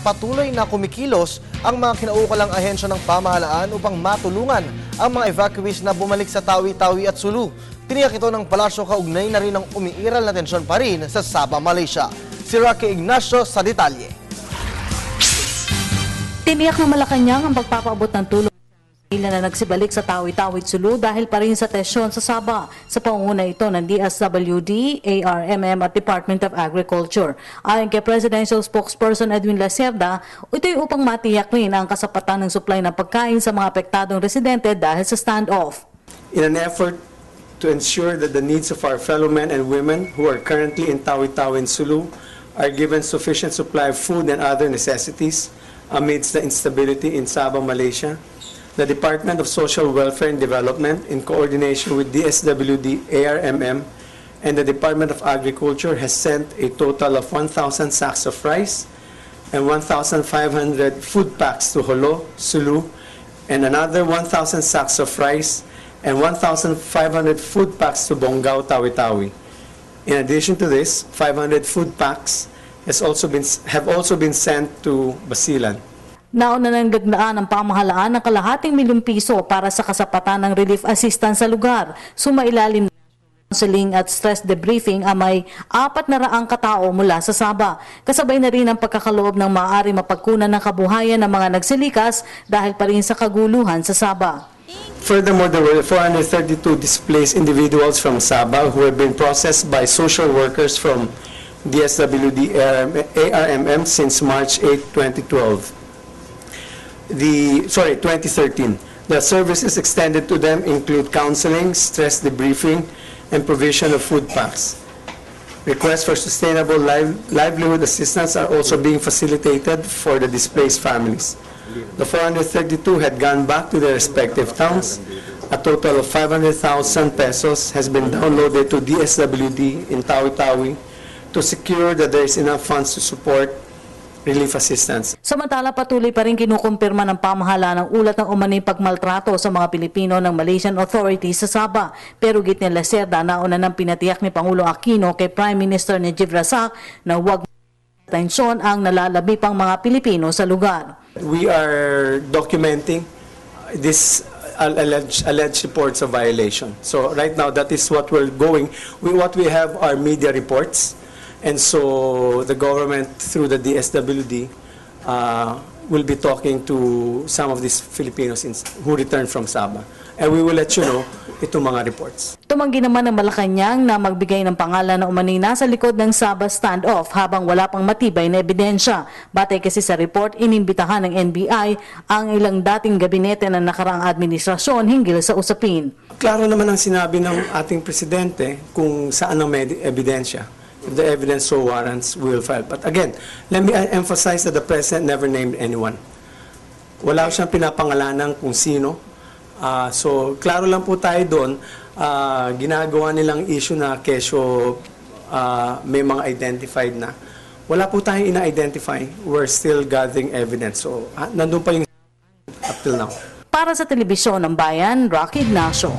patuloy na kumikilos ang mga kinauukulang ahensya ng pamahalaan upang matulungan ang mga evacuees na bumalik sa Tawi-Tawi at Sulu. Tiniyak ito ng palasyo kaugnay na rin ng umiiral na tensyon pa rin sa Sabah, Malaysia. Si Rocky Ignacio sa detalye. Tiniyak ng Malacanang ang pagpapaabot ng tulong na nagsibalik sa Tawi-Tawi at Sulu dahil pa rin sa tensyon sa Sabah. Sa pangunguna ito ng DSWD, ARMM at Department of Agriculture. Ayon kay Presidential Spokesperson Edwin Lacerda, ito'y upang matiyak rin ang kasapatan ng supply ng pagkain sa mga apektadong residente dahil sa standoff. In an effort to ensure that the needs of our fellow men and women who are currently in Tawi-Tawi and Sulu are given sufficient supply of food and other necessities amidst the instability in Sabah, Malaysia, the Department of Social Welfare and Development, in coordination with DSWD, ARMM, and the Department of Agriculture, has sent a total of 1,000 sacks of rice and 1,500 food packs to Jolo, Sulu, and another 1,000 sacks of rice and 1,500 food packs to Bongao, Tawi-Tawi. In addition to this, 500 food packs have also been sent to Basilan. Nauna nang dagnaan ng pamahalaan ng kalahating milyong piso para sa kasapatan ng relief assistance sa lugar. Sumailalim na counseling at stress debriefing ang may 400 katao mula sa Sabah. Kasabay na rin ang pagkakaloob ng maaari mapagkunan ng kabuhayan ng mga nagsilikas dahil pa rin sa kaguluhan sa Sabah. Furthermore, there were 432 displaced individuals from Sabah who have been processed by social workers from DSWD ARMM since March 8, 2012. 2013. The services extended to them include counseling, stress debriefing, and provision of food packs. Requests for sustainable livelihood assistance are also being facilitated for the displaced families. The 432 had gone back to their respective towns. A total of 500,000 pesos has been downloaded to DSWD in Tawi-Tawi to secure that there is enough funds to support relief assistance. Samantala, patuloy pa rin kinukumpirma ng pamahalaan ang ulat ng umaning pagmaltrato sa mga Pilipino ng Malaysian authorities sa Sabah. Pero git ni Lacerda, nauna ng pinatiyak ni Pangulong Aquino kay Prime Minister Najib Razak na huwag tensyon ang nalalabi pang mga Pilipino sa lugar. We are documenting this alleged reports of violation. So right now, that is what we're going. What we have are media reports. And so the government, through the DSWD, will be talking to some of these Filipinos who returned from Sabah. And we will let you know itong mga reports. Tumanggi naman ng Malacanang na magbigay ng pangalan na umaning nasa likod ng Sabah standoff habang wala pang matibay na ebidensya. Batay kasi sa report, inimbitahan ng NBI ang ilang dating gabinete ng nakaraang administrasyon hinggil sa usapin. Klaro naman ang sinabi ng ating presidente kung saan ang may ebidensya. If the evidence so warrants, we will file. But again, let me emphasize that the President never named anyone. Wala siyang pinapangalanan kung sino. So, klaro lang po tayo doon, ginagawa nilang issue na kesyo may mga identified na. Wala po tayong ina-identify. We're still gathering evidence. So, nandun pa yung up till now. Para sa Telebisyon ng Bayan, Rocky Ignacio.